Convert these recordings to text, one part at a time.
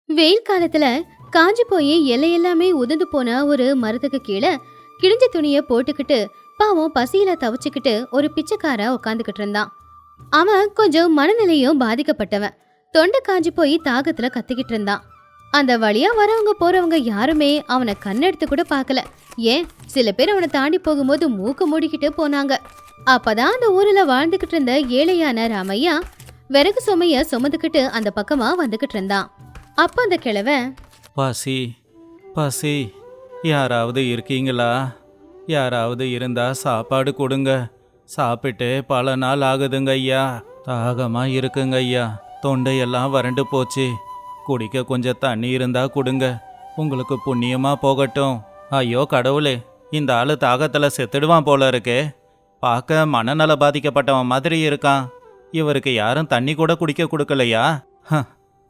வெயில் காலத்துல காஞ்சி போய் எல்லாமே உதிர்ந்து போன ஒரு மரத்துக்கு கீழே கிழிஞ்ச துணியை போட்டுக்கிட்டு பாவம் பசியில தவிச்சுக்கிட்டு ஒரு பிச்சைக்கார உட்காந்துக்கிட்டு இருந்தான். அவன் கொஞ்சம் மனநிலையும் பாதிக்கப்பட்டவன். தொண்டை காஞ்சி போய் தாகத்துல கத்திக்கிட்டு இருந்தான். அந்த வழியா வரவங்க போறவங்க யாருமே அவனை கண்ணெடுத்து கூட பார்க்கல. ஏன் சில பேர் அவனை தாண்டி போகும்போது மூக்கு மூடிக்கிட்டு போனாங்க. அப்பதான் அந்த ஊர்ல வாழ்ந்துகிட்டு இருந்த ஏழையான ராமையா விறகு சுமைய சுமந்துக்கிட்டு அந்த பக்கமா வந்துகிட்டு இருந்தான். அப்ப அந்த கிழவன், பசி பசி, யாராவது இருக்கீங்களா? யாராவது இருந்தா சாப்பாடு கொடுங்க. சாப்பிட்டு பல நாள் ஆகுதுங்க ஐயா. தாகமா இருக்குங்க ஐயா. தொண்டையெல்லாம் வறண்டு போச்சு. குடிக்க கொஞ்சம் தண்ணி இருந்தா கொடுங்க. உங்களுக்கு புண்ணியமா போகட்டும். ஐயோ கடவுளே, இந்த ஆளு தாகத்துல செத்துடுவான் போல இருக்கே. பார்க்க மனநல பாதிக்கப்பட்டவன் மாதிரி இருக்கான். இவருக்கு யாரும் தண்ணி கூட குடிக்க கொடுக்கலையா?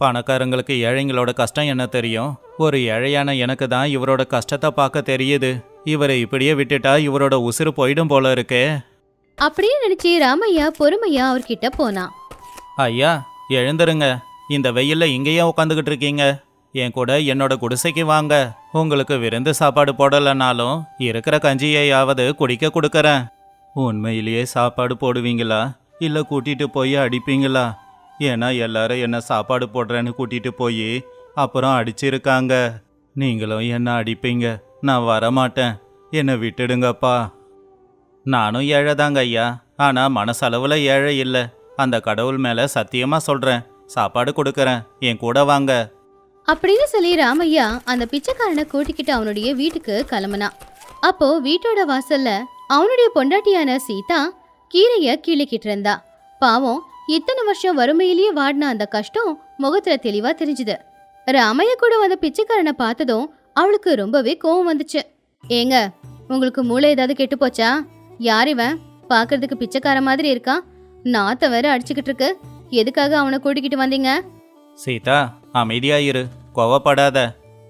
பணக்காரங்களுக்கு ஏழைங்களோட கஷ்டம் என்ன தெரியும்? ஒரு ஏழையான எனக்கு தான் இவரோட கஷ்டத்தை பார்க்க தெரியுது. இவரை இப்படியே விட்டுட்டா இவரோட உசுறு போயிடும் போல இருக்கே. அப்படியே நினைச்சு ராமையா பொறுமையா அவர்கிட்ட போனான். ஐயா எழுந்துருங்க. இந்த வெயில்ல இங்கேயே உட்காந்துக்கிட்டு இருக்கீங்க. என் கூட என்னோட குடிசைக்கு வாங்க. உங்களுக்கு விருந்து சாப்பாடு போடலைனாலும் இருக்கிற கஞ்சியையாவது குடிக்க கொடுக்கறேன். உண்மையிலேயே சாப்பாடு போடுவீங்களா இல்லை கூட்டிட்டு போய் அடிப்பீங்களா? ஏன்னா எல்லாரும் என்ன சாப்பாடு போடுறேன்னு கூட்டிட்டு போய் அப்புறம் அடிச்சிருக்காங்க. நீங்களும் என்ன அடிப்பீங்க. நான் வரமாட்டேன். என்னை விட்டுடுங்கப்பா. நானும் ஏழை தாங்க ஐயா. ஆனால் மனசளவில் ஏழை இல்லை. அந்த கடவுள் மேலே சத்தியமாக சொல்கிறேன், சாப்பாடு கொடுக்கறேன். என் கூட வாங்க அப்படின்னு சொல்லி ராமையா அந்த பிச்சைக்காரனை கூட்டிக்கிட்டு அவனுடைய வீட்டுக்கு கிளம்புனான். அப்போ வீட்டோட வாசல்ல அவனுடைய பொண்டாட்டியான சீதா கீரைய கிள்ளிக்கிட்டு இருந்தா. பாவம், இத்தனை வருஷம் வறுமையிலேயே வாடின அந்த கஷ்டம் முகத்துல தெளிவா தெரிஞ்சுது. ராமையா கூட வந்த பிச்சைக்காரனை பார்த்ததும் அவளுக்கு ரொம்பவே கோவம் வந்துச்சு. ஏங்க, உங்களுக்கு மூளை ஏதாவது கெட்டு போச்சா? யார் இவன்? பாக்குறதுக்கு பிச்சைக்கார மாதிரி இருக்கான். நாத்த வேற அடிச்சுக்கிட்டு இருக்கு. எதுக்காக அவனை கூட்டிக்கிட்டு வந்தீங்க? சீதா அமைதியாயிரு, கோவப்படாத.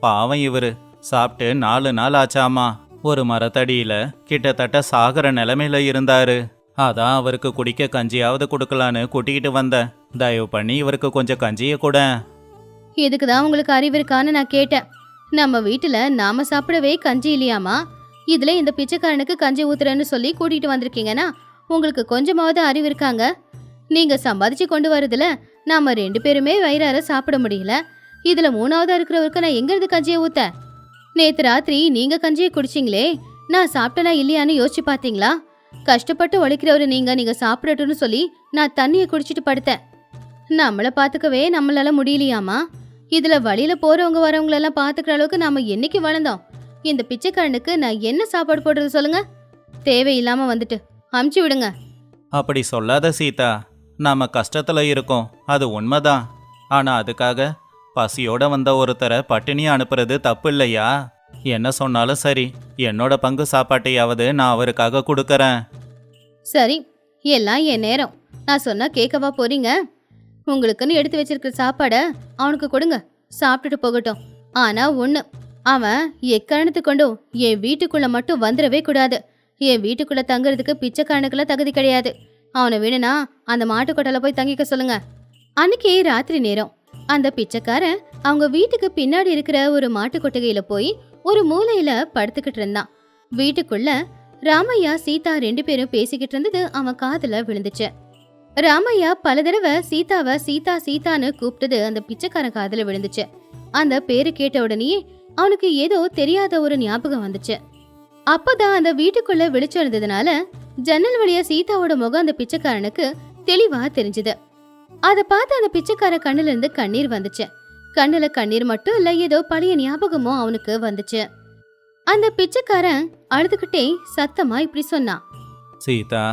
பாவம், இவரு சாப்பிட்டு 4 நாள் ஆச்சாமா. ஒரு மரத்தடியில கிட்டத்தட்ட சாகர நிலைமையில இருந்தாரு. அதான் அவருக்கு குடிக்க கஞ்சியாவது கொடுக்கலான்னு கூட்டிக்கிட்டு வந்தேன். தயவு பண்ணி இவருக்கு கொஞ்சம் கஞ்சிய கூட. இதுக்குதான் உங்களுக்கு அறிவு இருக்கான்னு நான் கேட்டேன். நம்ம வீட்டுல நாம சாப்பிடவே கஞ்சி இல்லையாமா? இதுல இந்த பிச்சைக்காரனுக்கு கஞ்சி ஊத்துறேன்னு சொல்லி கூட்டிட்டு வந்திருக்கீங்கன்னா உங்களுக்கு கொஞ்சமாவது அறிவு இருக்காங்க? நீங்க சம்பாதிச்சு கொண்டு வரதுல நாம 2 பேருமே வயிறார சாப்பிட முடியல. இதுல 3ஆவதா இருக்கிறவருக்கு நான் எங்க இருந்து கஞ்சியை ஊத்த? நேத்து ராத்திரி நீங்க கஞ்சியை குடிச்சிங்களே, நான் சாப்பிட்டனா இல்லையான்னு யோசிச்சு பாத்தீங்களா? கஷ்டப்பட்டு உழைக்கிறவரு நீங்க சாப்பிடட்டும்னு சொல்லி நான் தண்ணியை குடிச்சிட்டு படுத்தேன். நம்மளை பாத்துக்கவே நம்மளால முடியலையாமா? இதுல வழியில போறவங்க வரவங்களெல்லாம் பாத்துக்கிற அளவுக்கு நாம என்னைக்கு வளர்ந்தோம்? இந்த பிச்சைக்காரனுக்கு நான் என்ன சாப்பாடு போடுறது சொல்லுங்க? தேவையில்லாம வந்துட்டு அமுச்சு விடுங்க. அப்படி சொல்லாத சீதா. நாம கஷ்டத்துல இருக்கோம், அது உண்மைதான். ஆனா அதுக்காக பசியோட வந்த ஒருத்தரை பட்டினியா அனுப்புறது தப்பு இல்லையா? என்ன சொன்னாலும் சரி, என்னோட பங்கு சாப்பாட்டையாவது நான் அவருக்காக கொடுக்கறேன். சரி, எல்லாம் என் நேரம். நான் சொன்னா கேட்கவா போறீங்க? உங்களுக்குன்னு எடுத்து வச்சிருக்கிற சாப்பாட அவனுக்கு கொடுங்க, சாப்பிட்டுட்டு போகட்டும். ஆனா ஒண்ணு, அவன் எக்காரணத்து கொண்டும் என் வீட்டுக்குள்ள மட்டும் வந்துடவே கூடாது. என் வீட்டுக்குள்ள தங்குறதுக்கு பிச்சைக்காரனுக்குள்ள தகுதி கிடையாது. அவனை வேணும்னா அந்த மாட்டுக்கொட்டல போய் தங்கிக்க சொல்லுங்க. அன்னைக்கு ராத்திரி நேரம் அந்த பிச்சைக்காரன் அவங்க வீட்டுக்கு பின்னாடி இருக்கிற ஒரு மாட்டு கொட்டகையில போய் ஒரு மூலையில படுத்துக்கிட்டு இருந்தான். வீட்டுக்குள்ள ராமையா சீதா 2 பேரும் பேசிக்கிட்டு இருந்தது அவன் காதுல விழுந்துச்சு. ராமையா பல தடவை சீதாவை சீதா சீதான்னு கூப்பிட்டது அந்த பிச்சைக்காரன் காதுல விழுந்துச்சு. அந்த பேரு கேட்ட உடனே அவனுக்கு ஏதோ தெரியாத ஒரு ஞாபகம் வந்துச்சு. அப்பதான் அந்த வீட்டுக்குள்ள வெளிச்சம் இருந்ததுனால ஜன்னல் வழியா சீதாவோட முகம் அந்த பிச்சைக்காரனுக்கு தெளிவா தெரிஞ்சுது. அத பார்த்து அந்த பிச்சைக்கார கண்ணுல இருந்து கண்ணீர் வந்துச்சு. கண்ணுல கண்ணீர் மட்டும் இல்ல, ஏதோ பழைய ஞாபகமும் அவனுக்கு வந்துச்சு. அந்த பிச்சைக்காரன் அழுதுகிட்டே சத்தமா இப்படி சொன்னான். சீதா,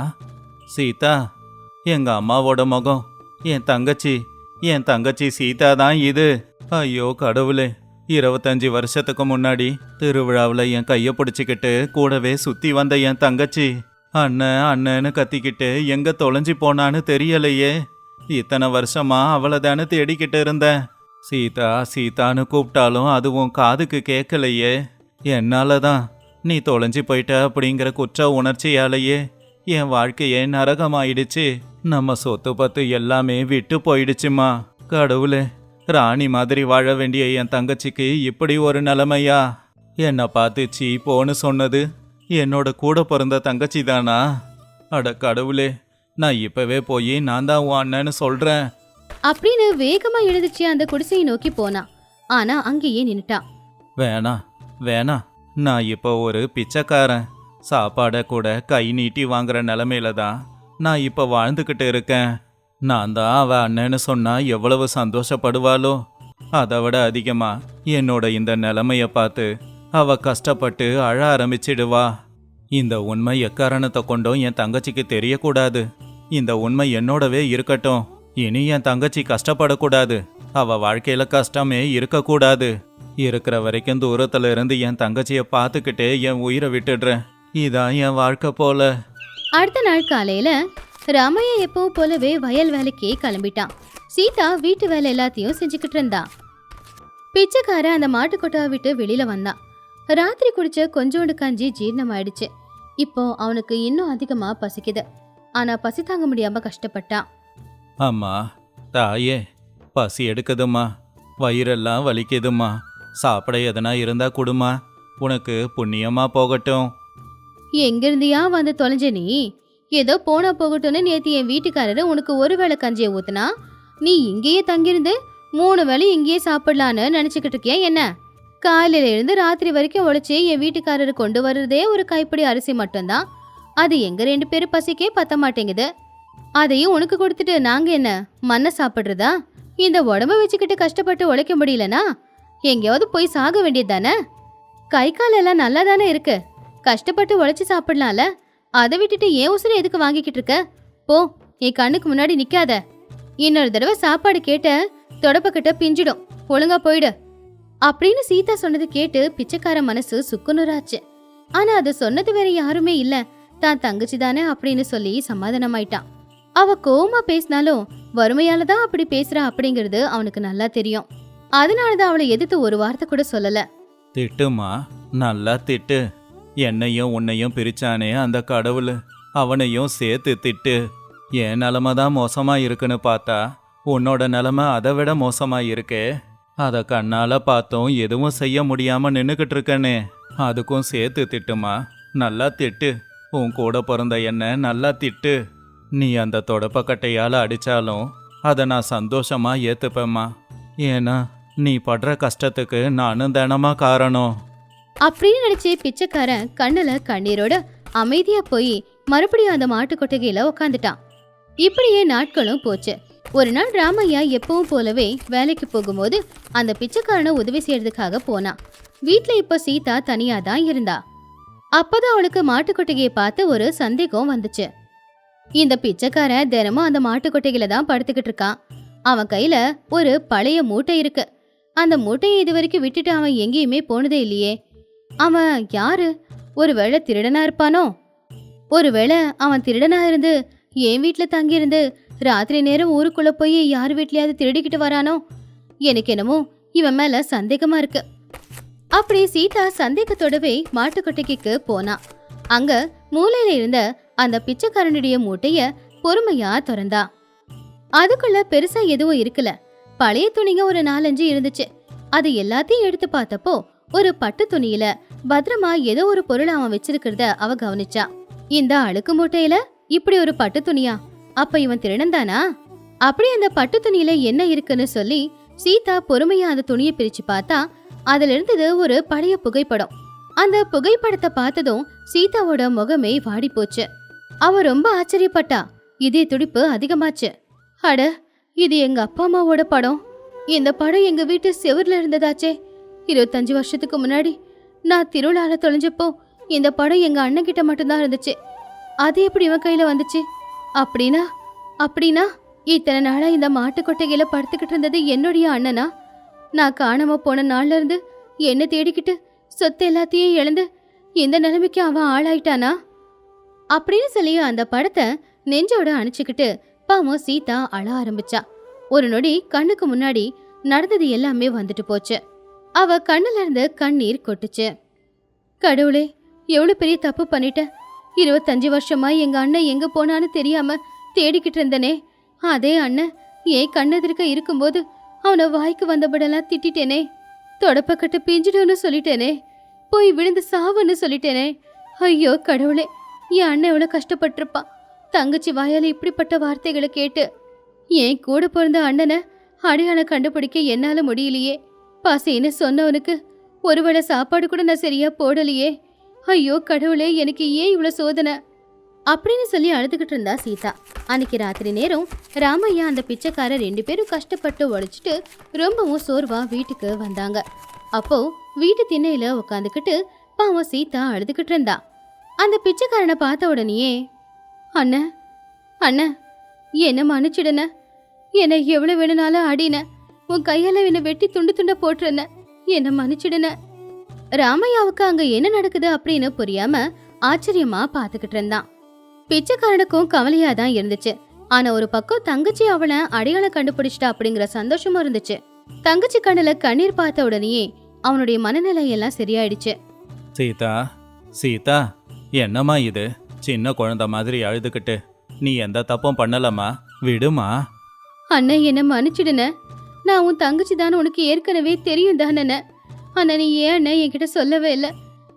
சீதா, எங்க அம்மாவோட முகம், என் தங்கச்சி சீதா தான் இது. ஐயோ கடவுளே, 25 வருஷத்துக்கு முன்னாடி திருவிழாவில் என் கையை பிடிச்சிக்கிட்டு கூடவே சுத்தி வந்த என் தங்கச்சி அண்ணன் அண்ணன்னு கத்திக்கிட்டு எங்க தொலைஞ்சி போனான்னு தெரியலையே. இத்தனை வருஷமா அவளை தானே தேடிக்கிட்டு இருந்தேன். சீதா சீதான்னு கூப்பிட்டாலும் அதுவும் காதுக்கு கேட்கலையே. என்னால தான் நீ தொலைஞ்சி போயிட்ட அப்படிங்கிற குற்ற உணர்ச்சியாலேயே என் வாழ்க்கையே நரகமாயிடுச்சு. நம்ம சொத்து பத்து எல்லாமே விட்டு போயிடுச்சுமா. கடவுளே, ராணி மாதிரி வாழ வேண்டிய என் தங்கச்சிக்கு இப்படி ஒரு நிலைமையா? என்னை பார்த்து சீ போன்னு சொன்னது என்னோட கூட பிறந்த தங்கச்சி தானா? அட கடவுளே, நான் இப்பவே போய் நான் தான் உன் அண்ணன்னு சொல்றேன் அப்படின்னு வேகமா எழுந்துச்சு அந்த குடிசையை நோக்கி போனான். ஆனா அங்கேயே நின்னுட்டான். வேணாம் வேணாம், நான் இப்போ ஒரு பிச்சைக்காரன். சாப்பாடை கூட கை நீட்டி வாங்குற நிலமையில தான் நான் இப்போ வாழ்ந்துக்கிட்டு இருக்கேன். நான் தான் அவ அண்ணன்னு சொன்னா எவ்வளவு சந்தோஷப்படுவாளோ, அதை விட அதிகமா என்னோட இந்த நிலைமைய பார்த்து அவ கஷ்டப்பட்டு அழ ஆரம்பிச்சிடுவா. இந்த உண்மை எக்காரணத்தை கொண்டும் என் தங்கச்சிக்கு தெரியக்கூடாது. இந்த உண்மை என்னோடவே இருக்கட்டும். இனி என் தங்கச்சி கஷ்டப்படக்கூடாது. அவ வாழ்க்கையில கஷ்டமே இருக்கக்கூடாது. இருக்கிற வரைக்கும் தூரத்துல இருந்து என் தங்கச்சிய பார்த்துக்கிட்டே என் உயிரை விட்டுடுறேன். இதான் என் வாழ்க்கை போல. அடுத்த நாள் காலையில ராமையா எப்பவும் போலவே வயல் வேலைக்கு கிளம்பிட்டான். சீதா வீட்டு வேலை எல்லாத்தையும் செஞ்சுக்கிட்டு இருந்தா. பிச்சைக்கார அந்த மாட்டுக்கொட்டாவை விட்டு வெளியில வந்தான். ராத்திரி குடிச்ச கொஞ்சோண்டு கஞ்சி ஜீரணம் ஆயிடுச்சு. இப்போ அவனுக்கு இன்னும் அதிகமா பசிக்குது. ஆனா பசி தாங்க முடியாம கஷ்டப்பட்டான். அம்மா, தாயே, பசி எடுக்குதுமா, வயிறெல்லாம் வலிக்குதுமா. சாப்பிட எதனா இருந்தா கொடுமா, உனக்கு புண்ணியமா போகட்டும். எங்கிருந்தியா வந்து தொலைஞ்ச நீ? ஏதோ போனா போகட்டும்னு நேத்து என் வீட்டுக்காரரு உனக்கு ஒரு வேளை கஞ்சியை ஊத்துனா, நீ இங்கேயே தங்கியிருந்து 3 வேளை இங்கேயே சாப்பிடலான்னு நினைச்சுக்கிட்டு இருக்கியா என்ன? காலையில இருந்து ராத்திரி வரைக்கும் உழைச்சி என் வீட்டுக்காரரு கொண்டு வர்றதே ஒரு கைப்பிடி அரிசி மட்டும்தான். அது எங்க 2 பேரும் பசிக்கே பத்த மாட்டேங்குது. அதையும் உனக்கு கொடுத்துட்டு நாங்க என்ன மண்ணை சாப்பிடுறதா? இந்த உடம்ப வச்சுக்கிட்டு கஷ்டப்பட்டு உழைக்க முடியலனா எங்கேயாவது போய் சாக வேண்டியது தானே? கை கால் எல்லாம் நல்லா தானே இருக்கு. கஷ்டப்பட்டு உழைச்சி சாப்பிடலாம்ல. அதை விட்டுட்டு ஏன் உசுரை எதுக்கு வாங்கிக்கிட்டு இருக்க? போ, என் கண்ணுக்கு முன்னாடி நிக்காத. இன்னொரு தடவை சாப்பாடு கேட்ட தொடப்பக்கிட்ட பிஞ்சிடும். ஒழுங்கா போயிடு அப்படின்னு சீதா சொன்னது கேட்டு பிச்சைக்கார மனசு சுக்குநூறாச்சு. ஆனா அது சொன்னது வேற யாருமே இல்ல, தான் தங்கச்சி தானே அப்படின்னு சொல்லி சமாதானமாயிட்டான். அவ கோவமா பேசினாலும் வறுமையாலதான் அப்படி பேசுறா அப்படிங்கிறது அவனுக்கு நல்லா தெரியும். அதனாலதான் அவளை எதிர்த்து ஒரு வார்த்தை கூட சொல்லல. திட்டுமா, நல்லா திட்டு. என்னையும் உன்னையும் பிரிச்சானே அந்த கடவுள், அவனையும் சேர்த்து திட்டு. என் நிலமை தான் மோசமா இருக்குன்னு பார்த்தா உன்னோட நிலமை அதை விட மோசமா இருக்கே. அதை கண்ணால பார்த்தும் எதுவும் செய்ய முடியாம நின்னுக்கிட்டு இருக்கனே, அதுக்கும் சேர்த்து திட்டுமா, நல்லா திட்டு. உன் கூட பிறந்த என்ன நல்லா திட்டு. நீ அந்த தொடப்பக்கட்டையால அடிச்சாலும் அதை நான் சந்தோஷமா ஏத்துப்பேம்மா. ஏன்னா நீ படுற கஷ்டத்துக்கு நானும் தினமா காரணம் அப்படின்னு நினைச்சு பிச்சைக்காரன் கண்ணுல கண்ணீரோட அமைதியா போய் மறுபடியும் அந்த மாட்டு கொட்டகையில உக்காந்துட்டான். இப்படியே நாட்களும் போச்சு. ஒரு நாள் ராமையா எப்பவும் போலவே வேலைக்கு போகும்போது அந்த பிச்சைக்காரனை உதவி செய்யறதுக்காக போனான். வீட்டுல இப்ப சீதா தனியா தான் இருந்தா. அப்பதான் அவளுக்கு மாட்டு கொட்டகையை பார்த்து ஒரு சந்தேகம் வந்துச்சு. இந்த பிச்சைக்காரன் தினமும் அந்த மாட்டு கொட்டகையில தான் படுத்துக்கிட்டு இருக்கான். அவன் கையில ஒரு பழைய மூட்டை இருக்கு. அந்த மூட்டையை இது வரைக்கும் விட்டுட்டு அவன் எங்கேயுமே போனதே இல்லையே. அவன் யாரு? ஒருவேளை திருடனா இருப்பானோ? ஒருவேளை அவன் திருடனா இருந்து என் வீட்டுல தங்கியிருந்து ராத்திரி நேரம் ஊருக்குள்ள போய் யார் வீட்லயாவது திருடிக்கிட்டு வரானோ? எனக்கு என்னமோ இவன் மேல சந்தேகமா இருக்கு. அப்படி சீதா சந்தேகத்தோடவே மாட்டுக்கொட்டைக்கு போனா. அங்க மூலையில இருந்த அந்த பிச்சைக்காரனுடைய மூட்டைய பொறுமையா திறந்தா. அதுக்குள்ள பெருசா எதுவும் இருக்கல. பழைய துணிங்க ஒரு 4-5 இருந்துச்சு. அது எல்லாத்தையும் எடுத்து பார்த்தப்போ ஒரு பட்டு துணியில பத்திரமா ஏதோ ஒரு பொருள் அவன் வச்சிருக்கிறத அவ கவனிச்சா. இந்த அழுக்கு மூட்டையில இப்படி ஒரு பட்டு துணியா? அப்ப இவன் திருடன்தானா? அப்படி அந்த பட்டு துணியில என்ன இருக்குன்னு சொல்லி சீதா பொறுமையா அந்த துணியை பிரிச்சு பார்த்தா அதுல இருந்தது ஒரு பழைய புகைப்படம். அந்த புகைப்படத்தை பார்த்ததும் சீதாவோட முகமே வாடி போச்சு. அவ ரொம்ப ஆச்சரியப்பட்டா. இதே துடிப்பு அதிகமாச்சு. அட, இது எங்க அப்பா அம்மாவோட படம். இந்த படம் எங்க வீட்டு செவுர்ல இருந்ததாச்சே. 25 வருஷத்துக்கு முன்னாடி நான் திருவிழால தொலைஞ்சப்போ இந்த படம் எங்க அண்ணன் கிட்ட மட்டும்தான் இருந்துச்சு. அது எப்படி இவன் கையில வந்துச்சு? அப்படின்னா இத்தனை நாளா இந்த மாட்டு கொட்டையில படுத்துக்கிட்டு இருந்தது என்னுடைய அண்ணனா? நான் காணாம போன நாள்ல இருந்து என்ன தேடிக்கிட்டு சொத்து எல்லாத்தையும் இழந்து இந்த நிலைமைக்கு அவன் ஆளாயிட்டானா? அப்படின்னு சொல்லி அந்த படத்தை நெஞ்சோட அணைச்சுக்கிட்டு பாவம் சீதா அழ ஆரம்பிச்சா. ஒரு நொடி கண்ணுக்கு முன்னாடி நடந்தது எல்லாமே வந்துட்டு போச்சு. அவ கண்ணுல இருந்து கண்ணீர் கொட்டுச்சு. கடவுளே, எவ்வளவு பெரிய தப்பு பண்ணிட்ட. 25 வருஷமா எங்க அண்ணன் எங்க போனான்னு தெரியாம தேடிக்கிட்டு இருந்தனே அதே அண்ணன் ஏன் கண்ணெதிர்க்க இருக்கும்போது அவனை வாய்க்கு வந்தபடெல்லாம் திட்டிட்டேனே, தொடப்பக்கட்டு பிஞ்சிடுன்னு சொல்லிட்டேனே, போய் விழுந்து சாவுன்னு சொல்லிட்டேனே. ஐயோ கடவுளே, என் அண்ணன் எவ்வளோ கஷ்டப்பட்டிருப்பான். தங்கச்சி வாயால இப்படிப்பட்ட வார்த்தைகளை கேட்டு ஏன் கூட பிறந்த அண்ணனை அடையாளம் கண்டுபிடிக்க என்னால முடியலையே. பசின்னு சொன்னவனுக்கு ஒருவேளை சாப்பாடு கூட நான் சரியா போடலையே. ஐயோ கடவுளே, எனக்கு ஏன் இவ்வளோ சோதனை அப்படின்னு சொல்லி அழுதுகிட்டு இருந்தா சீதா. அன்னைக்கு ராத்திரி நேரம் ராமையா அந்த பிச்சைக்காரர் 2 பேரும் கஷ்டப்பட்டு உழைச்சிட்டு ரொம்பவும் சோர்வா வீட்டுக்கு வந்தாங்க. அப்போ வீட்டு திண்ணையில உட்காந்துக்கிட்டு பாவம் சீதா அழுதுகிட்டு இருந்தா. அந்த பிச்சைக்காரனை பார்த்த உடனேயே, அண்ணன் அண்ணன் என்ன மன்னிச்சிடுன, என்னை எவ்வளவு வேணுனாலும் அடின, உன் கையால என்னை வெட்டி துண்டு துண்டா போட்டுருன, என்ன மன்னிச்சிடுன. ராமையாவுக்கு அங்க என்ன நடக்குது அப்படின்னு புரியாம ஆச்சரியமா பாத்துக்கிட்டு இருந்தான். பிச்சைக்காரனுக்கும் கவலையா தான் இருந்துச்சு. ஆனா ஒரு பக்கம் தங்கச்சி அவனை அடையாளம் கண்டுபிடிச்சிட்டா அப்படிங்கிற சந்தோஷமும் இருந்துச்சு. தங்கச்சி கண்ணுல கண்ணீர் பார்த்த உடனேயே அவனுடைய மனநிலை எல்லாம் சரியாயிடுச்சு. சீதா, சீதா, என்னம்மா இது? சின்ன குழந்தை மாதிரி அழுதுகிட்டு. நீ எந்த தப்பும் பண்ணலம்மா, விடுமா. அண்ணன் என்ன மன்னிச்சிடுன, நான் உன் தங்கச்சி தானே உனக்கு ஏற்கனவே தெரியும் தானே. ஆனா நீ ஏன் அண்ணன் என்கிட்ட சொல்லவே இல்லை.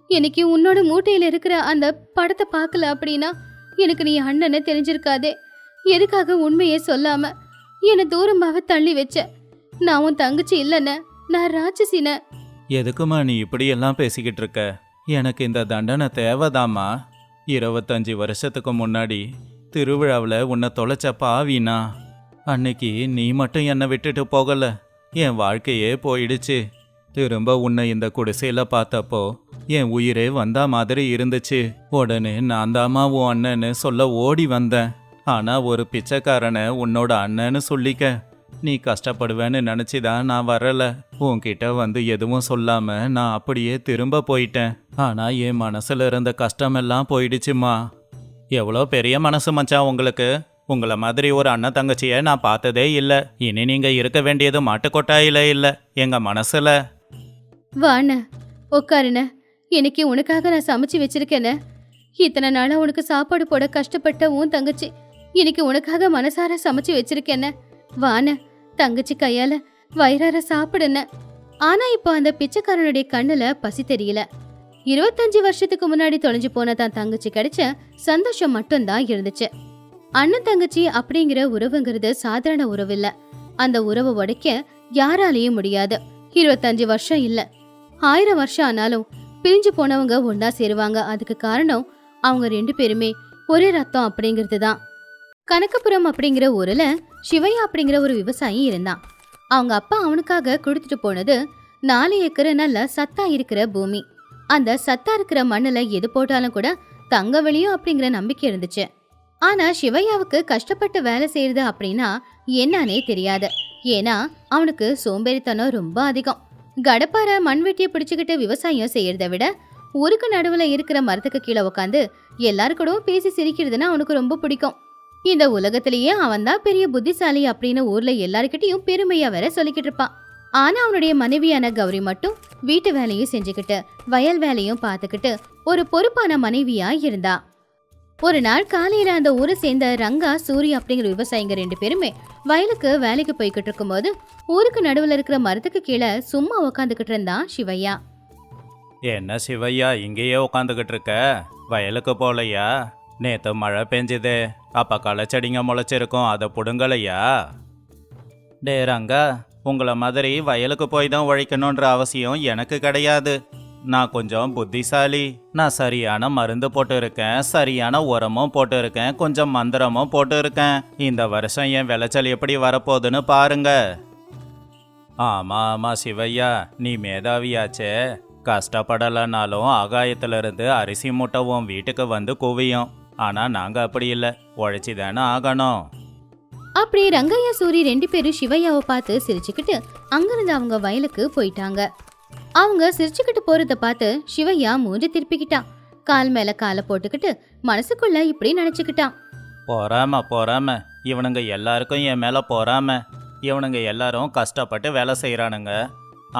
எனக்கு உன்னோட மூட்டையில இருக்கிற அந்த படத்தை பார்க்கல அப்படின்னா எனக்கு நீ அண்ணனை தெரிஞ்சிருக்காதே. எதுக்காக உண்மையே சொல்லாம என்னை தூரமாக தள்ளி வச்ச? நான் உன் தங்கச்சி இல்லைண்ண, நான் ராட்சசின. எதுக்குமா நீ இப்படியெல்லாம் பேசிக்கிட்டு இருக்க? எனக்கு இந்த தண்டனை தேவைதாம்மா. 25 வருஷத்துக்கு முன்னாடி திருவிழாவில் உன்னை தொலைச்ச பாவினா, அன்னைக்கு நீ மட்டும் என்னை விட்டுட்டு போகல, என் வாழ்க்கையே போயிடுச்சு. திரும்ப உன்னை இந்த குடிசையில பார்த்தப்போ என் உயிரே வந்தா மாதிரி இருந்துச்சு. உடனே நான் தாமா உன் அண்ணன்னு சொல்ல ஓடி வந்தேன். ஆனா ஒரு பிச்சைக்காரனை உன்னோட அண்ணன்னு சொல்லிக்க நீ கஷ்டப்படுவேன்னு நினைச்சுதான் நான் வரல. உன்கிட்ட வந்து எதுவும் சொல்லாம நான் அப்படியே திரும்ப போயிட்டேன். ஆனா என் மனசுல இருந்த கஷ்டமெல்லாம் போயிடுச்சுமா. எவ்வளோ பெரிய மனசு மச்சான் உங்களுக்கு. உங்களை மாதிரி ஒரு அண்ணன் தங்கச்சியை நான் பார்த்ததே இல்லை. இனி நீங்க இருக்க வேண்டியது மாட்டுக்கொட்டாயில இல்லை, எங்க மனசுல. வாண்ண, உட்காருண்ண. இன்னைக்கு உனக்காக நான் சமைச்சு வச்சிருக்கேன. இத்தனை நாளா உனக்கு சாப்பாடு போட கஷ்டப்பட்ட உன் தங்கச்சி இன்னைக்கு உனக்காக மனசார சமைச்சு வச்சிருக்கேன. வாண்ண, தங்கச்சி கையால வயிறார சாப்பிடுன. ஆனா இப்போ அந்த பிச்சைக்காரனுடைய கண்ணுல பசி தெரியல. 25 வருஷத்துக்கு முன்னாடி தொலைஞ்சு போன தான் தங்கச்சி கிடைச்ச சந்தோஷம் மட்டும்தான் இருந்துச்சு. அண்ணன் தங்கச்சி அப்படிங்கிற உறவுங்கிறது சாதாரண உறவு இல்ல. அந்த உறவை உடைக்க யாராலையும் முடியாது. 25 வருஷம் இல்ல, 1000 வருஷம் ஆனாலும் பிரிஞ்சு போனவங்க ஒன்னா சேருவாங்க. அதுக்கு காரணம் அவங்க 2 பேருமே ஒரே ரத்தம் அப்படிங்கிறது தான். கனகபுரம் அப்படிங்கிற ஊர்ல சிவையா அப்படிங்கிற ஒரு விவசாயி இருந்தான். அவங்க அப்பா அவனுக்காக கொடுத்துட்டு போனது 4 ஏக்கர் நல்ல சத்தா இருக்கிற பூமி. அந்த சத்தா இருக்கிற மண்ணுல எது போட்டாலும் கூட தங்க வெளியும் அப்படிங்கிற நம்பிக்கை இருந்துச்சு. ஆனா சிவையாவுக்கு கஷ்டப்பட்டு வேலை செய்யறது அப்படின்னா என்னன்னே தெரியாது. ஏன்னா அவனுக்கு சோம்பேறித்தனம் ரொம்ப அதிகம். கடப்பார மண்வெட்டியை பிடிச்சுக்கிட்டு விவசாயம் செய்யறத விட ஊருக்கு நடுவுல இருக்கிற மரத்துக்கு கீழே உட்காந்து எல்லாரு கூடவும் பேசி சிரிக்கிறதுன்னா அவனுக்கு ரொம்ப பிடிக்கும். இந்த உலகத்திலேயே அவன் தான் பெரிய புத்திசாலி அப்படின்னு ஊர்ல எல்லாருக்கிட்டையும் பெருமையா வேற சொல்லிக்கிட்டு இருப்பான். ஆனா அவனுடைய மனைவியான கௌரி மட்டும் வீட்டு வேலையும் செஞ்சுக்கிட்டு வயல் வேலையும் பார்த்துக்கிட்டு ஒரு பொறுப்பான மனைவியா இருந்தா. ஒரு நாள் காலையில அந்த ஊரை சேர்ந்த ரங்கா சூரி அப்படிங்கிற விவசாயிங்க 2 பேருமே வயலுக்கு வேலைக்கு போய்கிட்டு இருக்கும்போது ஊருக்கு நடுவுல இருக்கிற மரத்துக்கு கீழே சும்மா உக்காந்துக்கிட்டு இருந்தான் சிவையா. என்ன சிவையா இங்கேயே உட்காந்துக்கிட்டு இருக்க? வயலுக்கு போலையா? நேற்று மழை பெஞ்சுதே, அப்போ களைச்செடிங்க முளைச்சிருக்கும், அதை புடுங்கலையா? டே ரங்கா, உங்களை மாதிரி வயலுக்கு போய் தான் உழைக்கணுன்ற அவசியம் எனக்கு கிடையாது. நான் கொஞ்சம் புத்திசாலி. நான் சரியான மருந்து போட்டு இருக்கேன், சரியான உரமும் போட்டு இருக்கேன், கொஞ்சம் மந்திரமும் போட்டு இருக்கேன். இந்த வருஷம் என் விளைச்சல் எப்படி வரப்போகுதுன்னு பாருங்க. ஆமா ஆமா சிவையா, நீ மேதாவியாச்சே. கஷ்டப்படலைனாலும் ஆகாயத்திலிருந்து அரிசி மூட்டை உன் வீட்டுக்கு வந்து குவியும். ஆனா நாங்க அப்படி இல்லை, உழைச்சி தானே ஆகணும். அப்படி ரங்கையா சூரி 2 பேரும் சிவையாவை பார்த்து சிரிச்சுக்கிட்டு அங்கிருந்து அவங்க வயலுக்கு போயிட்டாங்க. அவங்க சிரிச்சுக்கிட்டு போறத பார்த்து சிவையா மூஞ்சி திருப்பிக்கிட்டான். கால் மேல காலை போட்டுக்கிட்டு மனசுக்குள்ள இப்படி நினைச்சுக்கிட்டான். பொறாம இவனுங்க எல்லாருக்கும் என் மேல பொறாம. இவனுங்க எல்லாரும் கஷ்டப்பட்டு வேலை செய்யறானுங்க.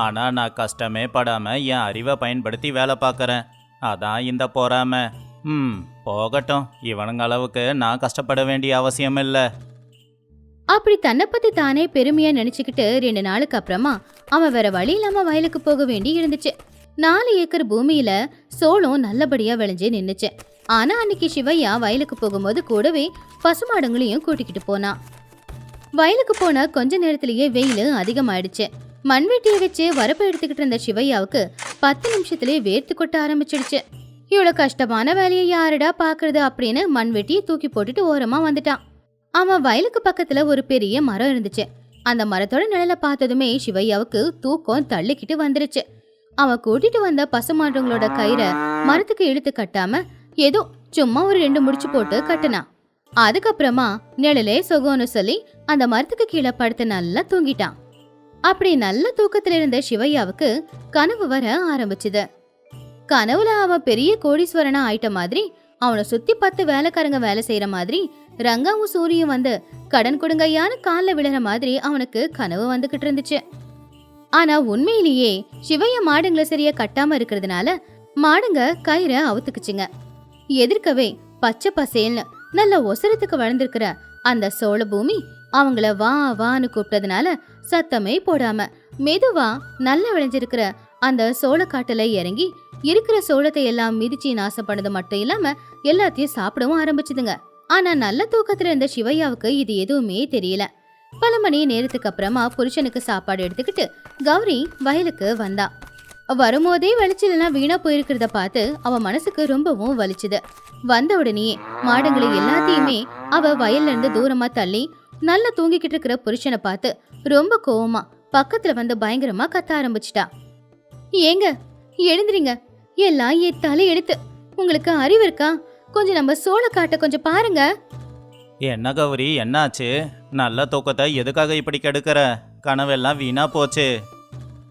ஆனா நான் கஷ்டமே படாம என் அறிவை பயன்படுத்தி வேலை பார்க்கறேன். அதான் இந்த பொறாம. போகட்டும், இவனுங்க அளவுக்கு நான் கஷ்டப்பட வேண்டிய அவசியம் இல்லை. அப்படி தன்னை பத்தி தானே பெருமையா நினைச்சுக்கிட்டு 2 நாளுக்கு அப்புறமா அவன் வேற வழி இல்லாம வயலுக்கு போக வேண்டி இருந்துச்சு. 4 ஏக்கர் பூமியில சோளம் நல்லபடியா விளைஞ்சு நின்னுச்சு. ஆனா அன்னைக்கு சிவையா வயலுக்கு போகும்போது கூடவே பசுமாடுங்களையும் கூட்டிக்கிட்டு போனான். வயலுக்கு போன கொஞ்ச நேரத்திலேயே வெயில் அதிகமாயிடுச்சு. மண்வெட்டியை வச்சு வரப்பு எடுத்துக்கிட்டு இருந்த சிவையாவுக்கு 10 நிமிஷத்துலயே வேர்த்து கொட்ட ஆரம்பிச்சிடுச்சு. இவ்வளவு கஷ்டமான வேலையை யாருடா பாக்குறது அப்படின்னு மண்வெட்டியை தூக்கி போட்டுட்டு ஓரமா வந்துட்டான். அவன் வயலுக்கு பக்கத்துல ஒரு பெரிய மரம் இருந்துச்சு. அந்த மரத்தோட நிழலை பார்த்ததுமே சிவையாவுக்கு தூக்கம் தள்ளிக்கிட்டு வந்துருச்சு. அவன் கூட்டிட்டு வந்த பசுமாடுங்களோட கயிறை மரத்துக்கு இழுத்து கட்டாம ஏதோ சும்மா ஒரு 2 முடிச்சு போட்டு கட்டுனான். அதுக்கப்புறமா நிழலே சொகம்னு சொல்லி அந்த மரத்துக்கு கீழே படுத்து நல்லா தூங்கிட்டான். அப்படி நல்ல தூக்கத்துல இருந்த சிவையாவுக்கு கனவு வர ஆரம்பிச்சுது. கனவுல அவன் பெரிய கோடீஸ்வரனா ஆயிட்ட மாதிரி, அவனை சுத்தி 10 வேலைக்காரங்க வேலை செய்யற மாதிரி, ரங்காவும் சூரியும் வந்து கடன் கொடுங்கையான காலில் விழுற மாதிரி அவனுக்கு கனவு வந்துகிட்டு இருந்துச்சு. ஆனா உண்மையிலேயே சிவையா மாடுங்களை சரியா கட்டாம இருக்கிறதுனால மாடுங்க கயிறை அவுத்துக்குச்சுங்க. எதிர்க்கவே பச்சை பசேல்னு நல்ல ஒசரத்துக்கு வளர்ந்துருக்கிற அந்த சோழ பூமி அவங்கள வா வான்னு கூப்பிட்டதுனால சத்தமே போடாம மெதுவா நல்லா விளைஞ்சிருக்கிற அந்த சோளக்காட்டுல இறங்கி இருக்கிற சோளத்தை எல்லாம் மிதிச்சு நாசம் பண்ணது மட்டும் இல்லாம எல்லாத்தையும் சாப்பிடவும் ஆரம்பிச்சுதுங்க. ஆனா நல்ல தூக்கத்துல இருந்த சிவையாவுக்கு இது எதுவுமே தெரியல. பல மணி நேரத்துக்கு அப்புறமா புருஷனுக்கு சாப்பாடு எடுத்துக்கிட்டு கௌரி வயலுக்கு வந்தா. வரும்போதே வெளிச்சலாம் வீணா போயிருக்கிறத பார்த்து அவ மனசுக்கு ரொம்பவும் வலிச்சுது. வந்த உடனே மாடுங்களை எல்லாத்தையுமே அவ வயல்ல இருந்து தூரமா தள்ளி நல்லா தூங்கிக்கிட்டு இருக்கிற புருஷனை பார்த்து ரொம்ப கோவமா பக்கத்துல வந்து பயங்கரமா கத்த ஆரம்பிச்சிட்டா. ஏங்க எழுந்துறீங்க, எல்லாம் என் தலை எடுத்து. உங்களுக்கு அறிவு இருக்கா? கொஞ்சம் நம்ம சோளக்காட்டை கொஞ்சம் பாருங்க. என்ன கௌரி, என்னாச்சு? நல்ல தூக்கத்தை எதுக்காக இப்படி கெடுக்கிற? கனவெல்லாம் வீணா போச்சு.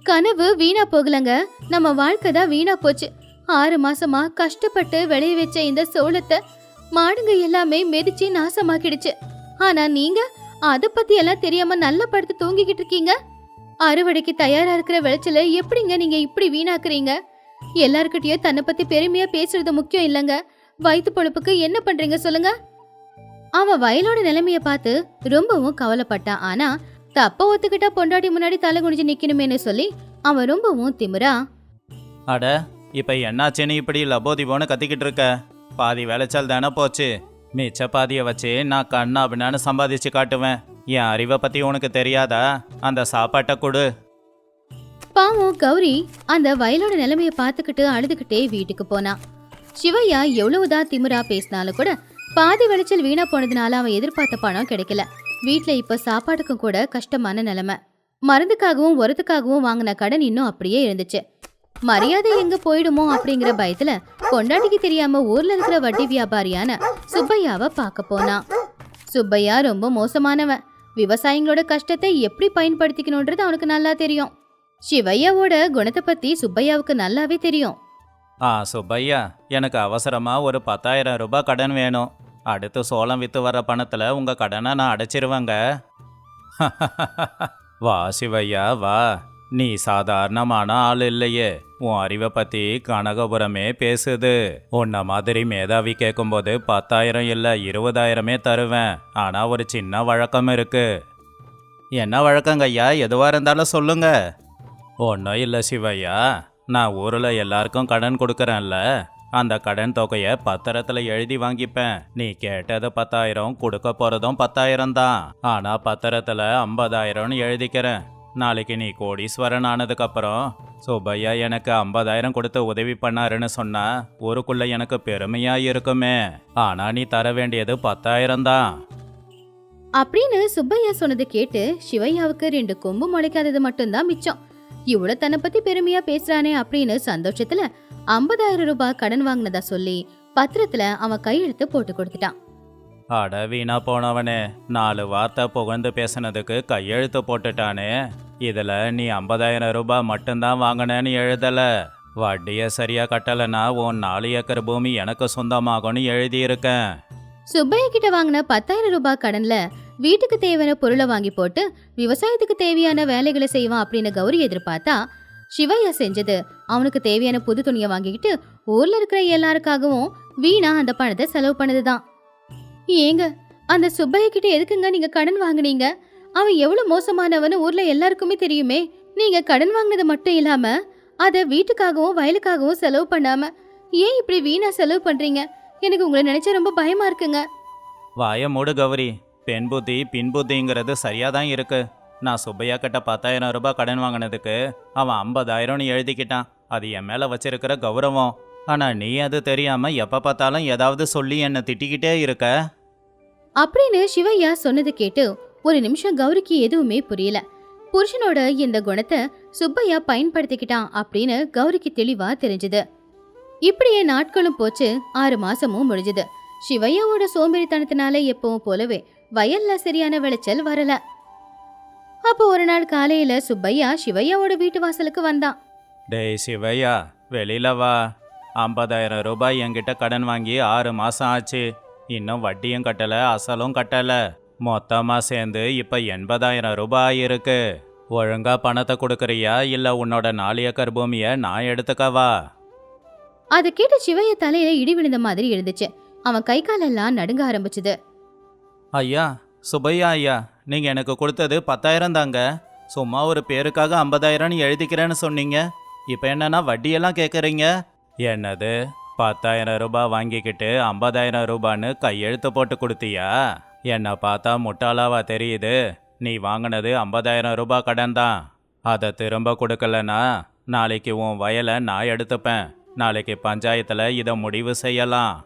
கனவு வீணா போகலங்க, நம்ம வாழ்க்கை தான் வீணா போச்சு. 6 மாசமா கஷ்டப்பட்டு விளைய வச்ச இந்த சோளத்தை மாடுங்க எல்லாமே மிதிச்சு நாசமாக்கிடுச்சு. ஆனா நீங்க அதை பத்தி எல்லாம் தெரியாம நல்ல படுத்து தூங்கிக்கிட்டு இருக்கீங்க. அறுவடைக்கு தயாரா இருக்கிற விளைச்சல எப்படிங்க நீங்க இப்படி வீணாக்குறீங்க? எல்லார்கிட்டயும் தன்னை பத்தி பெருமையா பேசுறது முக்கியம் இல்லங்க, வயிற்று பொழப்புக்கு என்ன பண்றீங்க சொல்லுங்க. அவன் வயலோட நிலைமைய பார்த்து ரொம்பவும் கவலைப்பட்டான். ஆனா தப்ப ஒத்துக்கிட்டா பொண்டாட்டி முன்னாடி தலை குனிஞ்சு நிக்கணுமேனு சொல்லி அவன் ரொம்பவும் திமிரா, அட இப்ப என்னாச்சுன்னு இப்படி லபோதிபோன்னு கத்திக்கிட்டு இருக்க? பாதி விளைச்சல் தானே போச்சு. மிச்ச பாதியை வச்சு நான் கண்ணா அப்படின்னு சம்பாதிச்சு காட்டுவேன். என் அறிவை பத்தி உனக்கு தெரியாதா? அந்த சாப்பாட்டை கொடு. பாவம் கௌரி அந்த வயலோட நிலைமைய பார்த்துக்கிட்டு அழுதுகிட்டே வீட்டுக்கு போனா. சிவையா எவ்வளவுதான் திமிரா பேசினாலும் கூட பாதி விளைச்சல் வீணா போனதுனால அவன் எதிர்பார்த்த பணம் கிடைக்கல. வீட்டுல இப்ப சாப்பாட்டுக்கும் கூட கஷ்டமான நிலைமை. மருந்துக்காகவும் உரத்துக்காகவும் வாங்கின கடன் இன்னும் அப்படியே இருந்துச்சு. மரியாதை எங்க போயிடுமோ அப்படிங்கிற பயத்துல பொண்டாட்டிக்கு தெரியாம ஊர்ல இருக்கிற வட்டி வியாபாரியான சுப்பையாவை பார்க்க போனான். சுப்பையா ரொம்ப மோசமானவன். விவசாயிகளோட கஷ்டத்தை எப்படி பயன்படுத்திக்கணும்ன்றது அவனுக்கு நல்லா தெரியும். சிவையாவோட குணத்தை பத்தி சுப்பையாவுக்கு நல்லாவே தெரியும். சுப்பையா, எனக்கு அவசரமா ஒரு 10,000 ரூபாய் கடன் வேணும். அடுத்து சோளம் வித்து வர பணத்துல உங்க கடனை நான் அடைச்சிருவேங்க. வா சிவையா வா, நீ சாதாரணமான ஆள் இல்லையே. உன் அறிவை பத்தி கனகபுரமே பேசுது. உன்ன மாதிரி மேதாவி கேட்கும்போது 10,000 இல்லை 20,000 தருவேன். ஆனா ஒரு சின்ன வழக்கம் இருக்கு. என்ன வழக்கங்க ஐயா? எதுவா இருந்தாலும் சொல்லுங்க. ஒன்றும் இல்லை சிவையா, நான் ஊரில் எல்லாருக்கும் கடன் கொடுக்குறேன்ல, அந்த கடன் தொகையை பத்திரத்தில் எழுதி வாங்கிப்பேன். நீ கேட்டது 10,000, கொடுக்க போகிறதும் 10,000 தான். ஆனால் பத்திரத்தில் 50,000 எழுதிக்கிறேன். நாளைக்கு நீ கோடீஸ்வரன் ஆனதுக்கப்புறம் சுப்பையா எனக்கு 50,000 கொடுத்து உதவி பண்ணாருன்னு சொன்னா ஊருக்குள்ள எனக்கு பெருமையா இருக்குமே. ஆனால் நீ தர வேண்டியது 10,000 தான் அப்படின்னு சுப்பையா சொன்னதை கேட்டு சிவையாவுக்கு 2 கொம்பு முளைக்காதது மட்டும்தான் மிச்சம். இவ்வளவு தன்னை பத்தி பெருமையா பேசுறானே அப்படின்னு சந்தோஷத்துல 50,000 ரூபாய் கடன் வாங்கினதா சொல்லி பத்திரத்துல அவன் கையெழுத்து போட்டு கொடுத்துட்டான். அட வீணா போனவனே, 4 வார்த்தை புகழ்ந்து பேசினதுக்கு கையெழுத்து போட்டுட்டானே. இதுல நீ 50,000 ரூபாய் மட்டும்தான் வாங்கினேன்னு எழுதல. வட்டியை சரியா கட்டலைன்னா உன் 4 ஏக்கர் பூமி எனக்கு சொந்தமாகும்னு எழுதியிருக்கேன். சுப்பையா கிட்ட வாங்கின 10,000 ரூபாய் கடன்ல வீட்டுக்கு தேவையான பொருளை வாங்கி போட்டு விவசாயத்துக்கு தேவையான வேலைகளை செய்வான் அப்படின்னு கௌரி எதிர்பார்த்தா, சிவையா செஞ்சது அவனுக்கு தேவையான புது துணியை வாங்கிக்கிட்டு ஊர்ல இருக்கிற எல்லாருக்காகவும் வீணா அந்த பணத்தை செலவு பண்ணதுதான். ஏங்க, அந்த சுப்பையா கிட்ட எதுக்குங்க நீங்க கடன் வாங்குனீங்க? அவன் எவ்வளவு மோசமானவன்னு ஊர்ல எல்லாருக்குமே தெரியுமே. நீங்க கடன் வாங்கினது மட்டும் இல்லாம அத வீட்டுக்காகவும் வயலுக்காகவும் செலவு பண்ணாம ஏன் இப்படி வீணா செலவு பண்றீங்க? எனக்கு உங்களை நினைச்சா ரொம்ப பயமா இருக்குங்க. வாய மூடு கௌரி. பெண் புத்தி பின் புத்திங்கிறது சரியா தான் இருக்கு. நான் சுப்பையா கிட்ட 10,000 ரூபாய் கடன் வாங்கினதுக்கு அவன் 50,000ன்னு எழுதிக்கிட்டான். அது என் மேல வச்சிருக்கிற கௌரவம். ஆனா நீ அது தெரியாம எப்ப பார்த்தாலும் ஏதாவது சொல்லி என்னை திட்டிக்கிட்டே இருக்க. அப்படின்னு சிவையா சொன்னது கேட்டு ஒரு நிமிஷம் கௌரிக்கு எதுவுமே புரியல. புருஷனோட இந்த குணத்தை சுப்பையா பயன்படுத்திக்கிட்டான் அப்படின்னு கௌரிக்கு தெளிவா தெரிஞ்சது. இப்படியே நாட்களும் போச்சு, 6 மாசமும் முடிஞ்சது. சிவையாவோட சோம்பேறித்தனத்தினால எப்பவும் போலவே வயல்ல சரியான விளைச்சல் வரல. அப்போ ஒரு நாள் காலையில சுப்பையா சிவையாவோட வீட்டு வாசலுக்கு வந்தான். டேய் சிவையா, வெளியில வா. 50,000 ரூபாய் என்கிட்ட கடன் வாங்கி 6 மாசம் ஆச்சு. இன்னும் வட்டியும் கட்டல, அசலும் கட்டல. மொத்தமா சேர்ந்து இப்ப 80,000 ரூபாய் இருக்கு. ஒழுங்கா பணத்தை கொடுக்கறியா இல்ல உன்னோட 4 ஏக்கர் பூமியை நான் எடுத்துக்கவா? அதை கேட்டு சிவையா தலையில இடி விழுந்த மாதிரி இருந்துச்சு. அவன் கை காலெல்லாம் நடுங்க ஆரம்பிச்சுது. ஐயா, சுப்பையா ஐயா, நீங்க எனக்கு கொடுத்தது 10,000 தாங்க. சும்மா ஒரு பேருக்காக 50,000ன்னு எழுதிக்கிறேன்னு சொன்னீங்க. இப்போ என்னன்னா வட்டியெல்லாம் கேட்குறீங்க. என்னது, 10,000 ரூபாய் வாங்கிக்கிட்டு 50,000 ரூபான்னு கையெழுத்து போட்டு கொடுத்தியா? என்னை பார்த்தா முட்டாளாவா தெரியுது? நீ வாங்கினது 50,000 ரூபாய் கடன் தான். அதை திரும்ப கொடுக்கலனா நாளைக்கு உன் வயலை நான் எடுத்துப்பேன். நாளைக்கு பஞ்சாயத்தில் இதை முடிவு செய்யலாம்.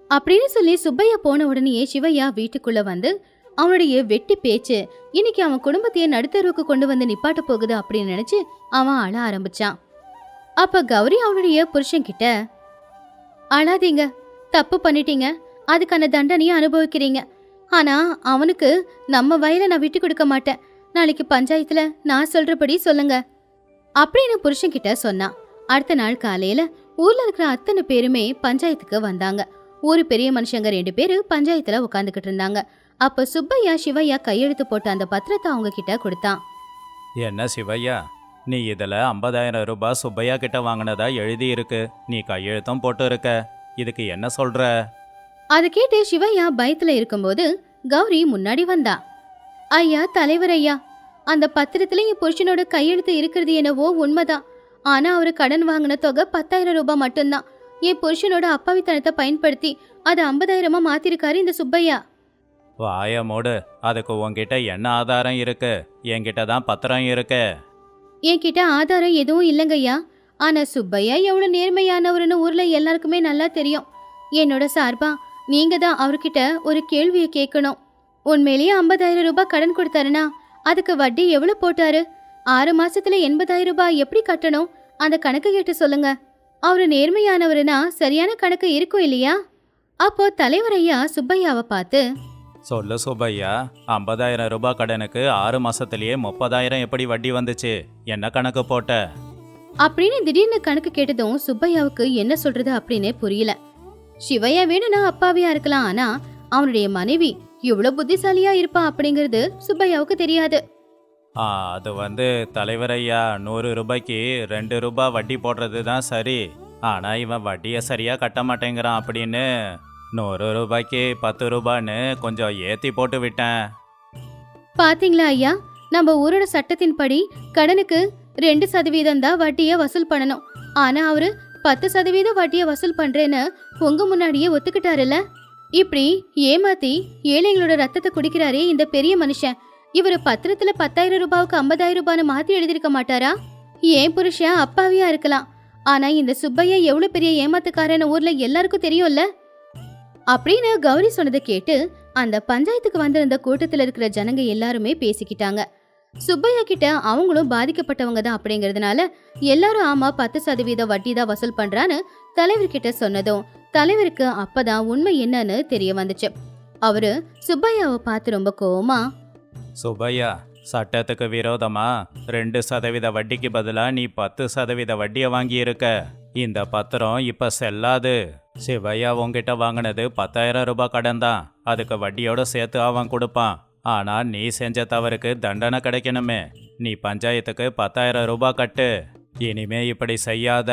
அப்படின்னு சொல்லி சுப்பையா போன உடனேயே சிவையா வீட்டுக்குள்ள வந்து அவனுடைய வெட்டி பேச்சு இன்னைக்கு அவன் குடும்பத்தையே நடுத்தருவுக்கு கொண்டு வந்து நிப்பாட்ட போகுது அப்படின்னு நினைச்சு அவன் அழ ஆரம்பிச்சான். அப்ப கௌரி அவனுடைய புருஷன் கிட்ட, அழாதீங்க, தப்பு பண்ணிட்டீங்க, அதுக்கான தண்டனையை அனுபவிக்கிறீங்க. ஆனா அவனுக்கு நம்ம வயலை நான் விட்டு கொடுக்க மாட்டேன். நாளைக்கு பஞ்சாயத்துல நான் சொல்றபடி சொல்லுங்க அப்படின்னு புருஷன் கிட்ட சொன்னான். அடுத்த நாள் காலையில ஊர்ல இருக்கிற அத்தனை பேருமே பஞ்சாயத்துக்கு வந்தாங்க. ஊரு பெரிய மனுஷங்க 2 பேரு பஞ்சாயத்துல உட்காந்துக்கிட்டு இருந்தாங்க. அப்ப சுப்பையா சிவையா கையெழுத்து போட்ட அந்த பத்திரத்தை அவங்க கிட்ட கொடுத்தான். என்ன சிவையா, நீ இதில் 50,000 ரூபாய் சுப்பையா கிட்ட வாங்கினதா எழுதி இருக்கு. நீ கையெழுத்தும் போட்டு இருக்க. இதுக்கு என்ன சொல்ற? அதை கேட்டு சிவையா பயத்துல இருக்கும்போது கௌரி முன்னாடி வந்தா. ஐயா, தலைவர் ஐயா, அந்த பத்திரத்துல என் புருஷனோட கையெழுத்து இருக்கிறது என்னவோ உண்மைதான். ஆனா அவரு கடன் வாங்கின தொகை 10,000 ரூபாய் மட்டும்தான். என் புருஷனோட அப்பாவித்தனத்தை பயன்படுத்தி அதை 50,000-ஆ மாத்திருக்காரு இந்த சுப்பையா. வாய மூடு. அதுக்கு உன்கிட்ட என்ன ஆதாரம் இருக்கு? என்கிட்ட தான் பத்திரம் இருக்கு. என்கிட்ட ஆதாரம் எதுவும் இல்லைங்கய்யா. ஆனா சுப்பையா எவ்வளவு நேர்மையானவருன்னு ஊர்ல எல்லாருக்குமே நல்லா தெரியும். என்னோட சார்பா நீங்க தான் அவர்கிட்ட ஒரு கேள்வியை கேட்கணும். உண்மையிலேயே 50,000 ரூபாய் கடன் கொடுத்தாருன்னா அதுக்கு வட்டி எவ்வளவு போட்டாரு? 6 மாசத்துல 80,000 ரூபாய் எப்படி கட்டணும்? அந்த கணக்கு கேட்டு சொல்லுங்க. அவரு நேர்மையானவருனா சரியான கணக்கு இருக்கும் இல்லையா? அப்போ தலைவர் ஐயா சுப்பையாவை பார்த்து, சொல்லு சுப்பையா, 50,000 ரூபாய் கடனுக்கு 6 மாசத்திலேயே 30,000 எப்படி வட்டி வந்துச்சு? என்ன கணக்கு போட்ட? அப்படின்னு திடீர்னு கணக்கு கேட்டதும் சுப்பையாவுக்கு என்ன சொல்றது அப்படின்னு புரியல. சிவையா வேணும்னா அப்பாவியா இருக்கலாம், ஆனா அவனுடைய மனைவி இவ்வளவு புத்திசாலியா இருப்பா அப்படிங்கிறது சுப்பையாவுக்கு தெரியாது. அது தலைவர் ஐயா, 100 ரூபாய்க்கு 2 ரூபாய் வட்டி போடுறது தான் சரி. ஆனா இவன் வட்டியை சரியா கட்ட மாட்டேங்கிறான் அப்படின்னு 100 ரூபாய்க்கு 10 ரூபான்னு கொஞ்சம் ஏத்தி போட்டு விட்டேன். பாத்தீங்களா ஐயா, நம்ம ஊரோட சட்டத்தின்படி கடனுக்கு 2% தான் வட்டியை வசூல் பண்ணணும். ஆனா அவரு 10% வட்டியை வசூல் பண்றேன்னு உங்க முன்னாடியே ஒத்துக்கிட்டாருல்ல. இப்படி ஏமாத்தி ஏழைங்களோட ரத்தத்தை குடிக்கிறாரே இந்த பெரிய மனுஷன், இவரு பத்திரத்துல 10,000 ரூபாய்க்கு 50,000 ரூபான்னு மாத்தி எழுதிருக்க மாட்டாரா? ஏன் புருஷன் அப்பாவியா இருக்கலாம், ஆனா இந்த சுப்பையா எவ்வளவு பெரிய ஏமாத்துக்காரன்னு ஊர்ல எல்லாருக்கும் தெரியும்ல அப்படின்னு கௌரி சொன்னதை கேட்டு அந்த பஞ்சாயத்துக்கு வந்திருந்த கூட்டத்துல இருக்கிற ஜனங்க எல்லாருமே பேசிக்கிட்டாங்க. சுப்பையா கிட்ட அவங்களும் பாதிக்கப்பட்டவங்க தான் அப்படிங்கறதுனால எல்லாரும் ஆமா 10% வட்டி தான் வசூல் பண்றான்னு தலைவர்கிட்ட சொன்னதும் தலைவருக்கு அப்பதான் உண்மை என்னன்னு தெரிய வந்துச்சு. அவரு சுப்பையாவை பார்த்து ரொம்ப கோவமா, சுப்பையா, சட்டத்துக்கு விரோதமா 2% வட்டிக்கு பதிலா நீ 10% வட்டியை வாங்கியிருக்க. இந்த பத்திரம் இப்ப செல்லாது. சிவையா உன்கிட்ட வாங்கினது 10,000 ரூபாய் கடன் தான். அதுக்கு வட்டியோட சேர்த்து அவன் கொடுப்பான். ஆனா நீ செஞ்ச தவறுக்கு தண்டனை கிடைக்கணுமே. நீ பஞ்சாயத்துக்கு 10,000 ரூபாய் கட்டு. இனிமே இப்படி செய்யாத.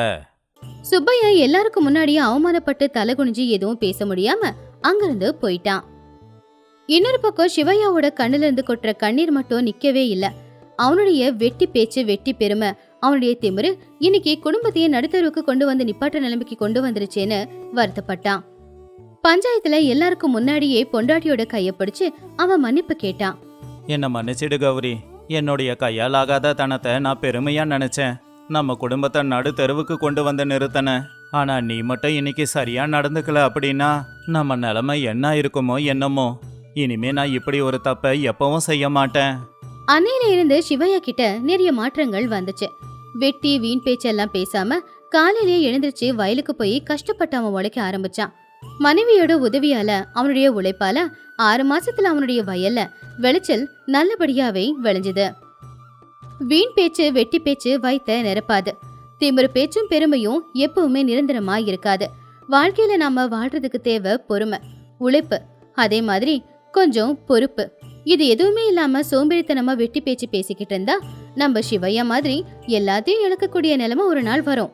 சுப்பையா எல்லாருக்கும் முன்னாடியே அவமானப்பட்டு தலை குனிஞ்சு எதுவும் பேச முடியாம அங்கிருந்து போயிட்டான். இன்னொரு பக்கம் சிவையாவோட கண்ணுல இருந்து கொட்டுற கண்ணீர் மட்டும் நிக்கவே இல்ல. அவனுடைய வெட்டி பேச்சு, வெட்டி பெருமை, அவனுடைய திமிரு இன்னைக்கு குடும்பத்தையே நடுத்தருவுக்கு கொண்டு வந்து நிப்பாட்ட நிலைமைக்கு கொண்டு வந்துருச்சேன்னு வருத்தப்பட்டான். பஞ்சாயத்துல எல்லாருக்கும் முன்னாடியே பொண்டாட்டியோட கைய பிடிச்சு அவன் மன்னிப்பு கேட்டான். என்ன மன்னிச்சிடு கௌரி. என்னுடைய கையால் ஆகாத தனத்தை நான் பெருமையா நினைச்சேன். நம்ம குடும்பத்தை நடு தெருவுக்கு கொண்டு வந்து நிறுத்தின. ஆனா நீ மட்டும் இன்னைக்கு சரியா நடந்துக்கல அப்படின்னா நம்ம நிலைமை என்ன இருக்குமோ என்னமோ. இனிமே நான் இப்படி ஒரு தப்பை எப்பவும் செய்ய மாட்டேன். அன்னையில இருந்து சிவையா கிட்ட நிறைய மாற்றங்கள் வந்துச்சு. வெட்டி வீண் பேச்செல்லாம் பேசாம காலையிலேயே எழுந்திருச்சு வயலுக்கு போய் கஷ்டப்பட்டு அவன் உழைக்க ஆரம்பிச்சான். மனைவியோட உதவியால, அவனுடைய உழைப்பால 6 மாசத்துல அவனுடைய வயல்ல விளைச்சல் நல்லபடியாவே விளைஞ்சது. வீண் பேச்சு, வெட்டி பேச்சு வயித்த நிரப்பாது. திமிரு பேச்சும் பெருமையும் எப்பவுமே நிரந்தரமா இருக்காது. வாழ்க்கையில நாம வாழ்றதுக்கு தேவை பொறுமை, உழைப்பு, அதே மாதிரி கொஞ்சம் பொறுப்பு. இது எதுவுமே இல்லாம சோம்பேறித்தனமா வெட்டி பேச்சு பேசிக்கிட்டு இருந்தா நம்ம சிவையா மாதிரி எல்லாத்தையும் இழக்கக்கூடிய நிலைமை ஒரு நாள் வரும்.